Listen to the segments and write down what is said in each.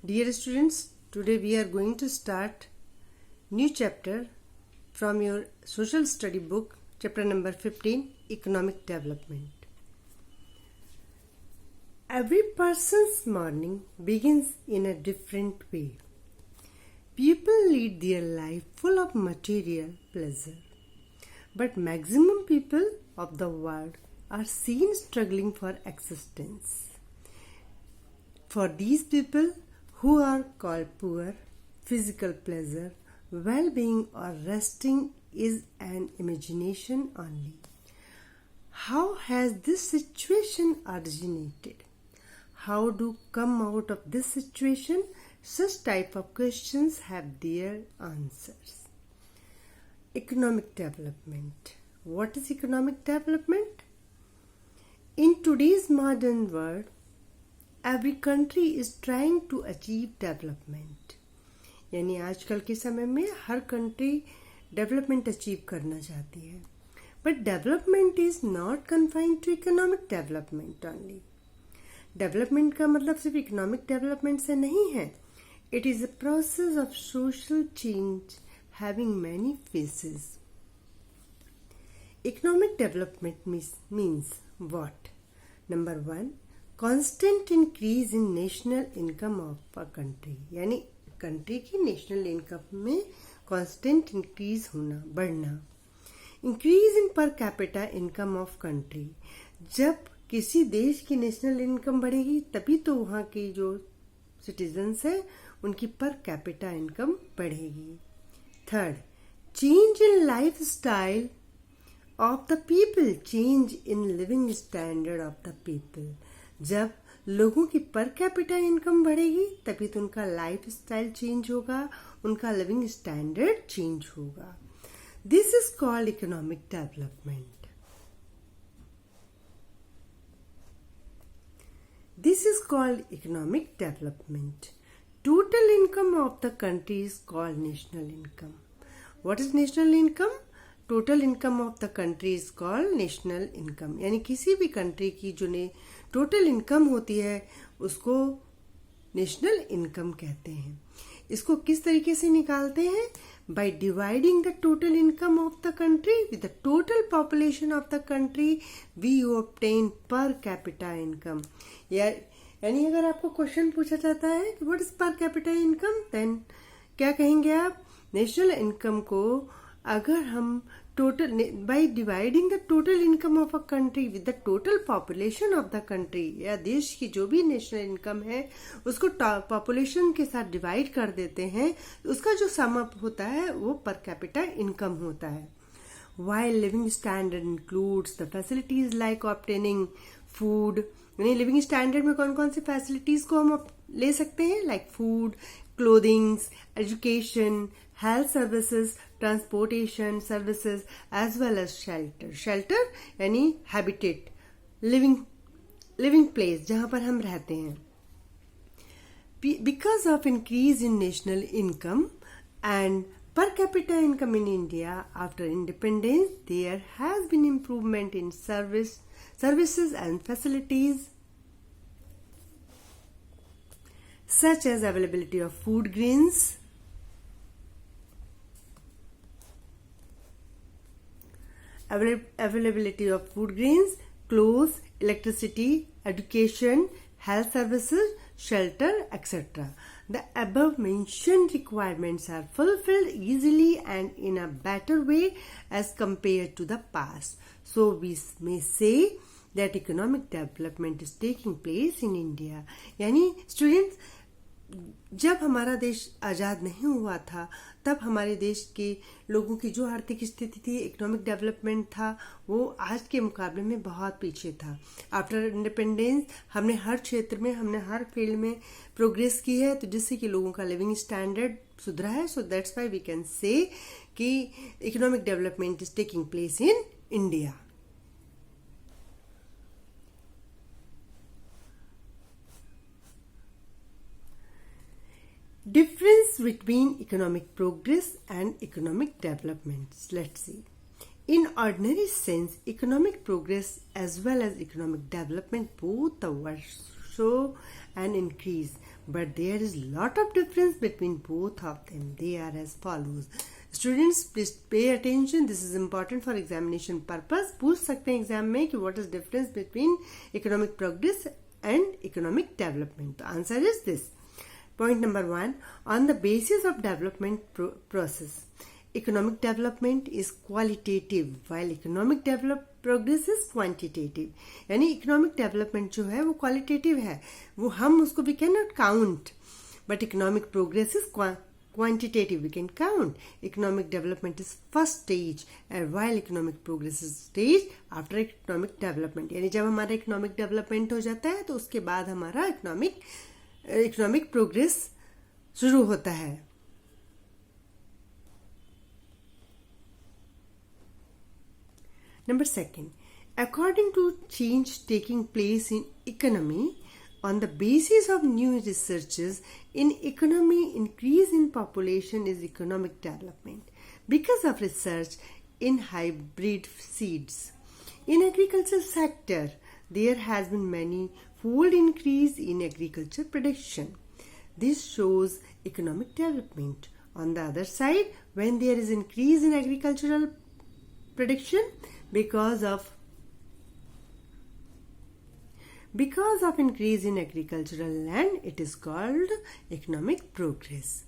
Dear students, today we are going to start new chapter from your social study book, chapter number 15, Economic Development. Every person's morning begins in a different way. People lead their life full of material pleasure, but maximum people of the world are seen struggling for existence. For these people, who are called poor, physical pleasure, well-being or resting is an imagination only. How has this situation originated? How to come out of this situation? Such type of questions have their answers. Economic development. What is economic development? In today's modern world, every country is trying to achieve development. यानी आजकल के समय में हर country development achieve करना चाहती है. But development is not confined to economic development only. Development का मतलब सिर्फ इकोनॉमिक डेवलपमेंट से नहीं है. It is a process of social change having many faces. Economic development means what? Number 1, constant increase in national income of a country. यानी country की national income में constant increase होना, बढ़ना. इंक्रीज इन पर capita income of country. जब किसी देश की नेशनल इनकम बढ़ेगी तभी तो वहाँ के जो सिटीजन्स हैं उनकी पर कैपिटा इनकम बढ़ेगी. 3rd, change in life style of the people. Change in living standard of the people. जब लोगों की पर कैपिटा इनकम बढ़ेगी तभी तो उनका लाइफ स्टाइल चेंज होगा, उनका लिविंग स्टैंडर्ड चेंज होगा. This is called economic development. This is called economic development. Total income of the country is called national income. What is national income? Total income of the country is called national income. यानी किसी भी country की जो total income होती है उसको national income कहते हैं. इसको किस तरीके से निकालते हैं? By dividing the total income of the country with the total population of the country we obtain per capita income. यानी अगर आपको क्वेश्चन पूछा जाता है कि what is per capita income, then क्या कहेंगे आप? नेशनल इनकम को अगर हम total by dividing the total income of a country with the total population of the country, या देश की जो भी नेशनल इनकम है उसको पॉपुलेशन के साथ डिवाइड कर देते हैं, उसका जो सम अप होता है वो पर कैपिटा इनकम होता है. While living standard includes the facilities like obtaining food. यानी लिविंग स्टैंडर्ड में कौन कौन सी फैसिलिटीज को हम ले सकते हैं? Like food, clothing, education, health services, transportation services, as well as shelter. Shelter यानी habitat, living place जहाँ पर हम रहते हैं. Because of increase in national income and per capita income in India after independence, there has been improvement in services and facilities such as availability of food grains, availability of food grains, clothes, electricity, education, health services, shelter, etc. The above mentioned requirements are fulfilled easily and in a better way as compared to the past. So we may say that economic development is taking place in India. यानी students, जब हमारा देश आज़ाद नहीं हुआ था तब हमारे देश के लोगों की जो आर्थिक स्थिति थी, इकोनॉमिक डेवलपमेंट था, वो आज के मुकाबले में बहुत पीछे था. आफ्टर इंडिपेंडेंस हमने हर क्षेत्र में, हमने हर फील्ड में प्रोग्रेस की है, तो जिससे कि लोगों का लिविंग स्टैंडर्ड सुधरा है. So that's why we can say कि economic development is taking place in India. Difference between economic progress and economic development. Let's see. In ordinary sense, economic progress as well as economic development both the words show an increase. but there is lot of difference between both of them. They are as follows. Students, please pay attention. This is important for examination purpose. पूछ सकते हैं exam में कि what is difference between economic progress and economic development. The answer is this. Point number 1. On the basis of development process, economic development is qualitative while economic progress is quantitative. यानी economic development जो है वो qualitative है, वो हम उसको we cannot count, but economic progress is quantitative, we can count. Economic development is first stage, and while economic progress is stage after economic development. यानी जब हमारा economic development हो जाता है तो उसके बाद हमारा economic progress शुरू होता है. Number 2, according to change taking place in economy, on the basis of new researches in economy, increase in population is economic development because of research in hybrid seeds. In agriculture sector, there has been many-fold increase in agriculture production. This shows economic development. On the other side, when there is increase in agricultural production because of increase in agricultural land, it is called economic progress.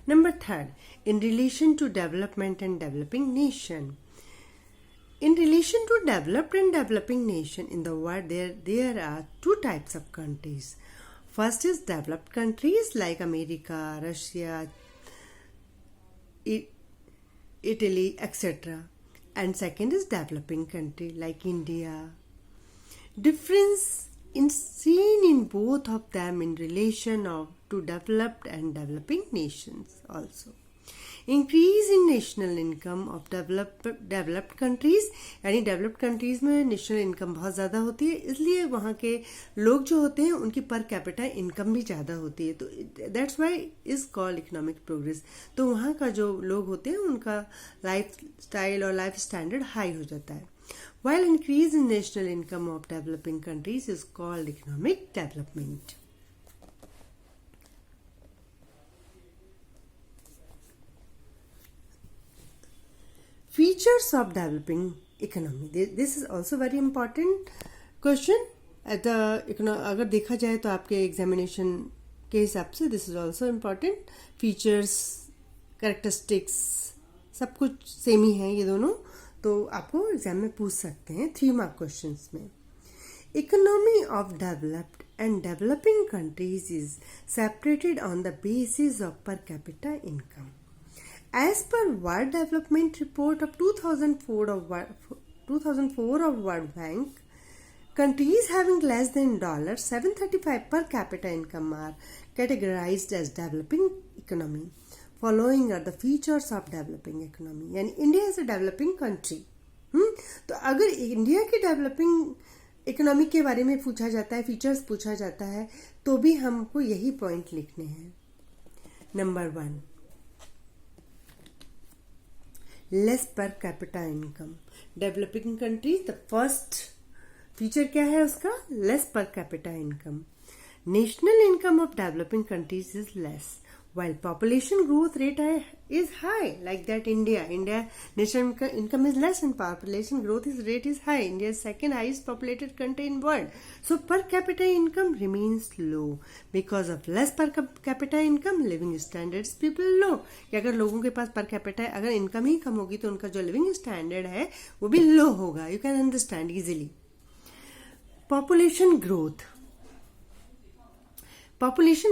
Number 3, in relation to development and developing nation. In relation to developed and developing nation, in the world there are two types of countries. First is developed countries like America, Russia, Italy, etc. And second is developing country like India. Difference seen in both of them in relation to developed and developing nations also. Increase in national income of developed countries, यानी developed countries में national income बहुत ज़्यादा होती है, इसलिए वहाँ के लोग जो होते हैं उनकी per capita income भी ज़्यादा होती है, तो that's why is called economic progress. तो वहाँ का जो लोग होते हैं उनका lifestyle और life standard high हो जाता है. While increase in national income of developing countries is called economic development. Features of developing economy. This is also very important question. अगर देखा जाए तो आपके examination के हिसाब से this is also important. Features, characteristics, सब कुछ सेम ही है ये दोनों, तो आपको एग्जाम में पूछ सकते हैं 3 mark questions में. Economy of developed and developing countries is separated on the basis of per capita income. As per World Development Report of 2004 of World Bank, countries having less than $735 per capita income are categorized as developing economy. Following are the features of developing economy. यानी India is a developing country. तो अगर India की developing economy के बारे में पूछा जाता है, फीचर्स पूछा जाता है, तो भी हमको यही पॉइंट लिखने हैं. नंबर 1, लेस पर capita income. Developing countries the first feature क्या है उसका? लेस पर capita income. National income of developing countries is less while population growth rate is high, like that India national income is less and population growth rate is high. India is second highest populated country in world, so per capita income remains low. Because of less per capita income, living standards people low. कि अगर लोगों के पास per capita अगर income ही कम होगी तो उनका जो living standard है वो भी low होगा. You can understand easily. Population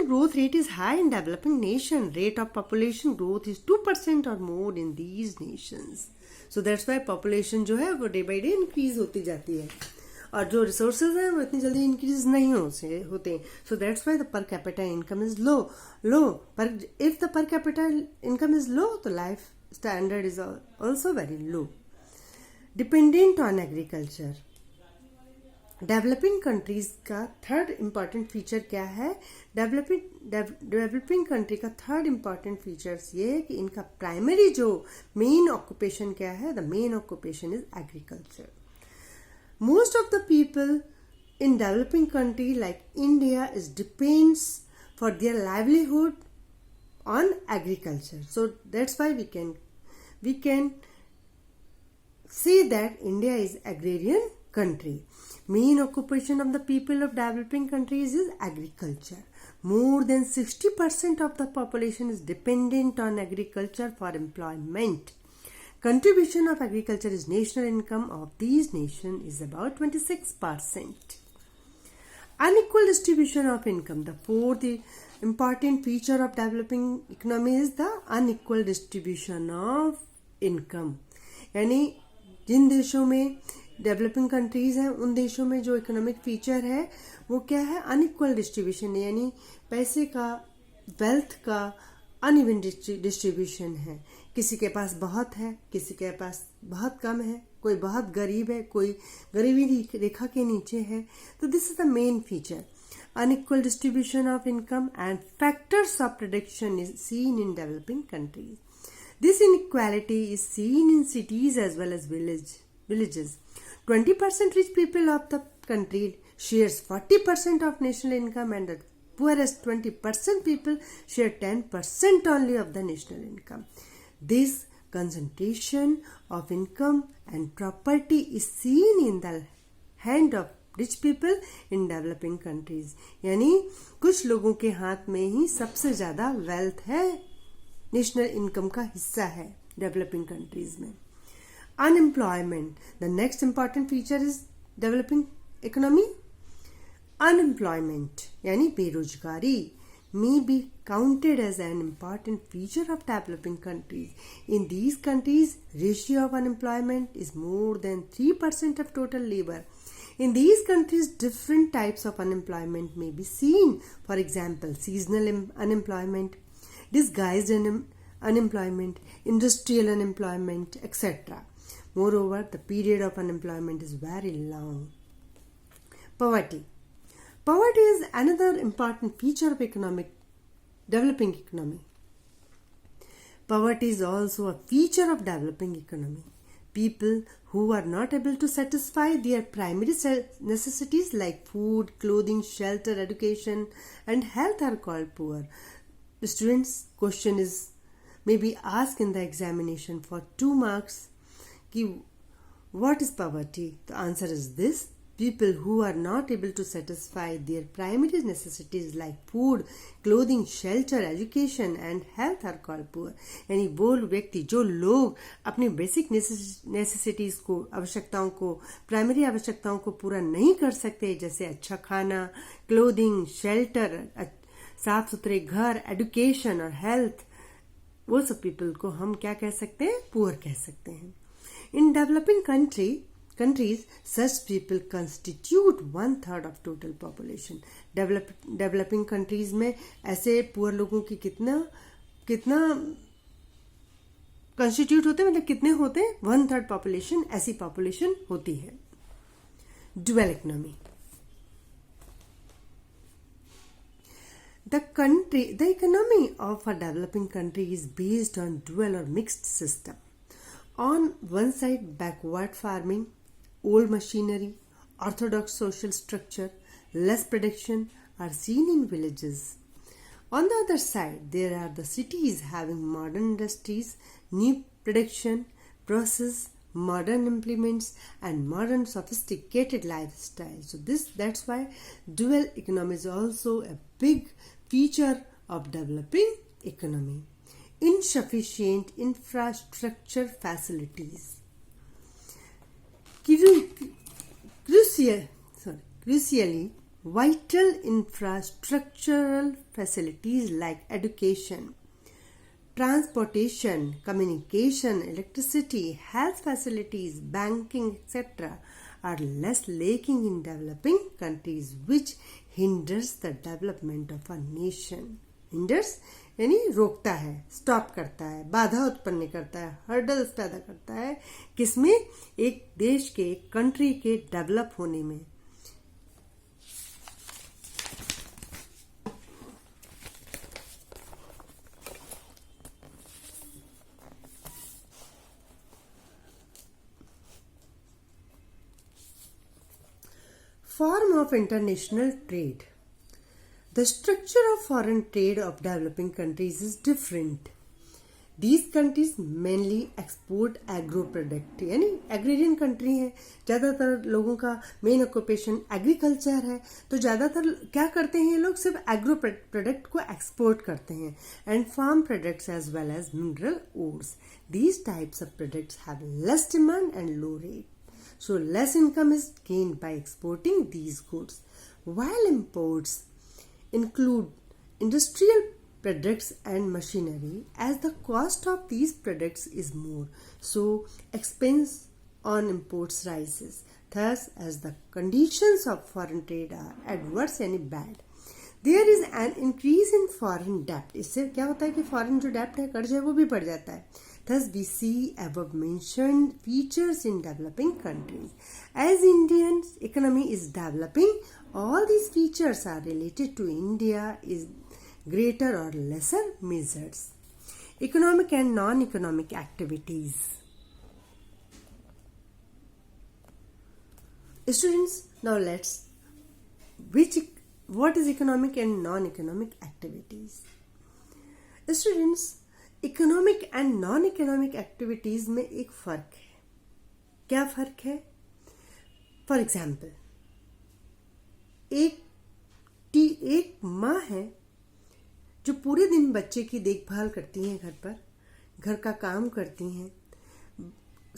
growth rate is high in developing nation. Rate of population growth is 2% or more in these nations. So that's why population जो है वो day by day increase होती जाती है, और जो resources हैं वो इतनी जल्दी increase नहीं होते. So that's why the per capita income is low. If the per capita income is low, the life standard is also very low. Dependent on agriculture. Developing countries का थर्ड इम्पॉर्टेंट फीचर क्या है? Developing country का third important features ये है कि इनका primary जो main occupation क्या है? The main occupation is agriculture. Most of the people in developing country like India is depends for their livelihood on agriculture. So that's why we can say that India is agrarian country. Main occupation of the people of developing countries is agriculture. More than 60% of the population is dependent on agriculture for employment. Contribution of agriculture is national income of these nations is about 26%. Unequal distribution of income. The fourth important feature of developing economy is the unequal distribution of income. यानी जिन देशों में developing countries हैं उन देशों में जो economic feature है वो क्या है? अनइक्वल डिस्ट्रीब्यूशन, यानी पैसे का, वेल्थ का अनइवन डिस्ट्रीब्यूशन है। किसी के पास बहुत है, किसी के पास बहुत कम है, कोई बहुत गरीब है, कोई गरीबी रेखा के नीचे है। तो this is the main feature, unequal distribution of income and factors of production is seen in developing countries. This inequality is seen in cities as well as villages. 20% rich people of the country shares 40% of national income and the poorest 20% people share 10% only of the national income. This concentration of income and property is seen in the hand of rich people in developing countries. यानी कुछ लोगों के हाथ में ही सबसे ज्यादा wealth है, national income का हिस्सा है डेवलपिंग कंट्रीज में। Unemployment, the next important feature is developing economy. Unemployment यानी बेरोजगारी may be counted as an important feature of developing countries. In these countries, ratio of unemployment is more than 3% of total labor. In these countries, different types of unemployment may be seen. For example, seasonal unemployment, disguised unemployment, industrial unemployment, etc. Moreover, the period of unemployment is very long. Poverty. Poverty is another important feature of developing economy. Poverty is also a feature of developing economy. People who are not able to satisfy their primary necessities like food, clothing, shelter, education, and health are called poor. The students' question is maybe asked in the examination for 2 marks. What is poverty? The answer is this. People who are not able to satisfy their primary necessities like food, clothing, shelter, education and health are called poor. यानी वो व्यक्ति, जो लोग अपनी basic necessities को, आवश्यकताओं को, primary आवश्यकताओं को पूरा नहीं कर सकते, जैसे अच्छा खाना, क्लोथिंग, शेल्टर, साफ सुथरे घर, एजुकेशन और हेल्थ, वो सब पीपल को हम क्या कह सकते हैं? पुअर कह सकते हैं। In developing countries, such people constitute 1/3 of total population. Developing countries में ऐसे पुअर लोगों की कितना कंस्टिट्यूट होते हैं, मतलब कितने होते हैं? 1/3 पॉपुलेशन, ऐसी पॉपुलेशन होती है। Dual economy. The economy of a developing country is based on dual or mixed system. On one side, backward farming, old machinery, orthodox social structure, less production are seen in villages. On the other side, there are the cities having modern industries, new production process, modern implements, and modern sophisticated lifestyle. So that's why dual economy is also a big feature of developing economy. Insufficient infrastructure facilities. Crucially, vital infrastructural facilities like education, transportation, communication, electricity, health facilities, banking, etc. are less lacking in developing countries, which hinders the development of a nation. Hinders यानी रोकता है, stop करता है, बाधा उत्पन्न करता है, hurdles पैदा करता है, किसमें? एक देश के, कंट्री के डेवलप होने में। Form of international trade. The structure of foreign trade of developing countries is different. These countries mainly export agro product, यानी एग्रेरियन कंट्री है, ज़्यादातर लोगों का मेन ऑक्यूपेशन एग्रीकल्चर है, तो ज़्यादातर क्या करते हैं ये लोग? सिर्फ एग्रो प्रोडक्ट को एक्सपोर्ट करते हैं, and farm products as well as mineral ores. These types of products have less demand and low rate. So less income is gained by exporting these goods, while imports include industrial products and machinery, as the cost of these products is more, so expense on imports rises. Thus, as the conditions of foreign trade are adverse and bad, there is an increase in foreign debt. इससे क्या होता है कि foreign जो डेप्ट है, कर्ज है, वो भी बढ़ जाता है. Thus, we see above mentioned features in developing countries. As India's economy is developing, all these features are related to India in greater or lesser measures. Economic and non-economic activities. Students, now what is economic and non-economic activities? Students, economic and non economic activities में एक फर्क है. क्या फर्क है? For example, एक माँ है जो पूरे दिन बच्चे की देखभाल करती हैं, घर पर घर का काम करती हैं,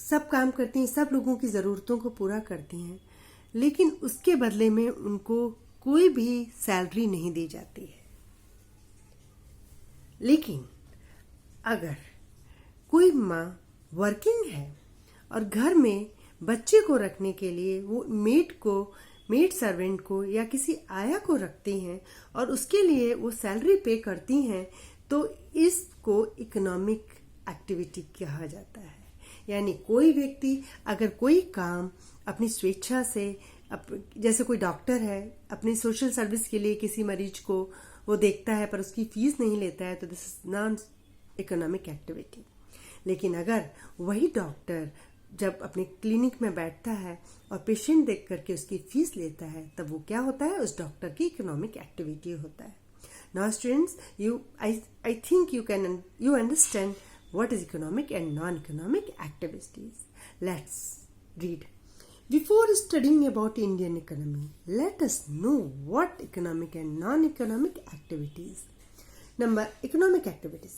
सब काम करती हैं, सब लोगों की ज़रूरतों को पूरा करती हैं, लेकिन उसके बदले में उनको कोई भी सैलरी नहीं दी जाती है. लेकिन अगर कोई माँ वर्किंग है और घर में बच्चे को रखने के लिए वो मेड सर्वेंट को या किसी आया को रखती हैं और उसके लिए वो सैलरी पे करती हैं, तो इसको इकोनॉमिक एक्टिविटी कहा जाता है. यानी कोई व्यक्ति अगर कोई काम अपनी स्वेच्छा से, जैसे कोई डॉक्टर है, अपनी सोशल सर्विस के लिए किसी मरीज को वो देखता है पर उसकी फीस नहीं लेता है, तो this is non economic activity. लेकिन अगर वही डॉक्टर जब अपने क्लिनिक में बैठता है और पेशेंट देख करके उसकी फीस लेता है, तब वो क्या होता है? उस डॉक्टर की इकोनॉमिक एक्टिविटी होता है. Now students, I think you understand what is economic and non economic activities. Let's read. Before studying about Indian economy, let us know what economic and non-economic activities. Number, economic activities.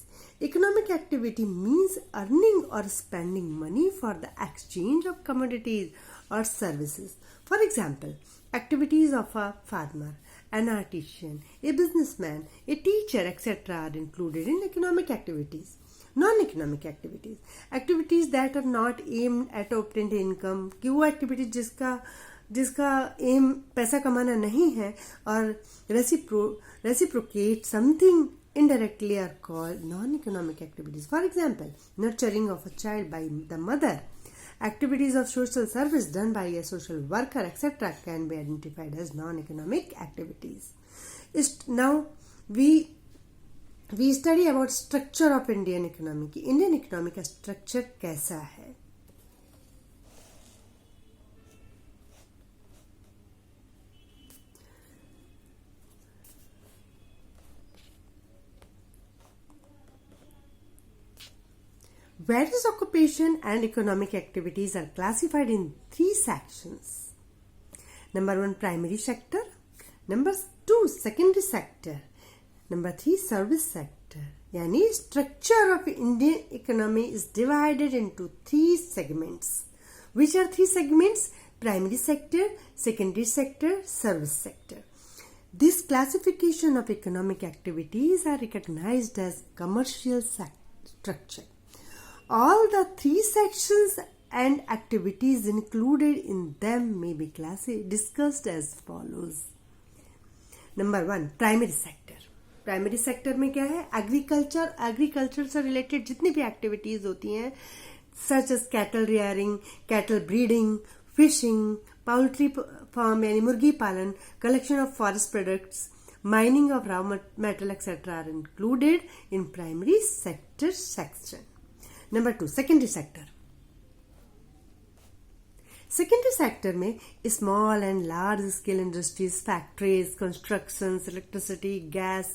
Economic activity means earning or spending money for the exchange of commodities or services. For example, activities of a farmer, an artisan, a businessman, a teacher, etc. are included in economic activities. Non-economic activities. Activities that are not aimed at obtaining income. कि वो activity जिसका M पैसा कमाना नहीं है और reciprocate something indirectly are called non-economic activities. For example, nurturing of a child by the mother. Activities of social service done by a social worker, etc. can be identified as non-economic activities. Now we study about structure of Indian economy. कि Indian economy का structure कैसा है. Various occupation and economic activities are classified in 3 sections. Number 1, primary sector. Number 2, secondary sector. Number 3, service sector. यानी structure of Indian economy is divided into 3 segments. Which are 3 segments? Primary sector, secondary sector, service sector. This classification of economic activities are recognized as commercial structure. All the 3 sections and activities included in them may be discussed as follows. Number 1, primary sector. Primary sector में क्या है? Agriculture से related जितनी भी activities होती हैं, such as cattle rearing, cattle breeding, fishing, poultry farm यानी मुर्गी पालन, collection of forest products, mining of raw metal etc. are included in primary sector section. Number 2, secondary sector. Secondary sector में small and large scale industries, factories, constructions, electricity, gas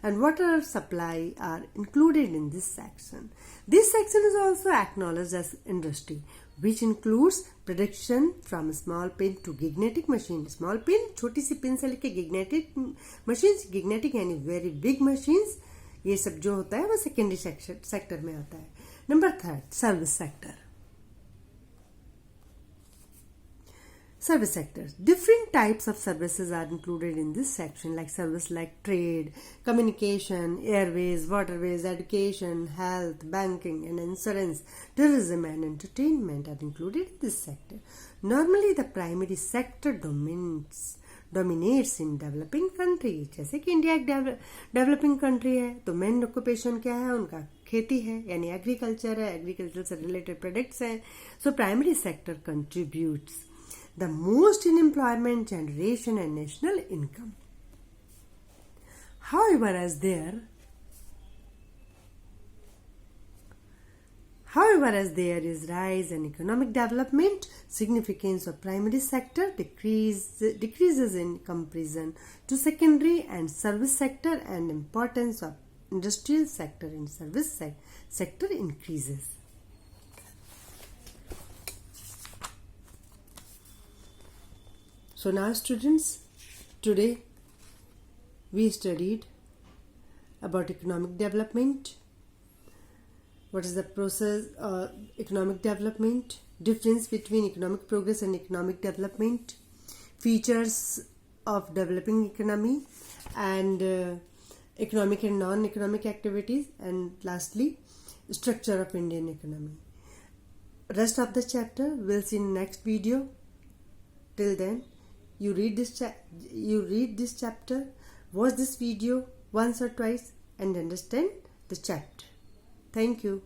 and water supply are included in this section. This section is also acknowledged as industry, which includes production from small pin to gigantic machine. Small pin, छोटी C pin से लेके gigantic machines, gigantic यानी very big machines, ये सब जो होता है वो secondary sector में आता है. Number 3, service sector. Service sector. Different types of services are included in this section, like service like trade, communication, airways, waterways, education, health, banking and insurance, tourism and entertainment are included in this sector. Normally the primary sector dominates in developing country. जैसे कि India एक developing country है, तो main occupation क्या है उनका? खेती है, यानी एग्रीकल्चर है, एग्रीकल्चर से रिलेटेड प्रोडक्ट्स हैं. So primary sector contributes the most in employment generation and national income. However, as there is rise in economic development, significance of primary sector decreases in comparison to secondary and service sector, and importance of industrial sector and service sector increases. So now students, today we studied about economic development. What is the process of economic development? Difference between economic progress and economic development. Features of developing economy and economic and non-economic activities. And lastly, structure of Indian economy. Rest of the chapter we'll see in next video. Till then, you read this chapter, watch this video once or twice and understand the chapter. Thank you.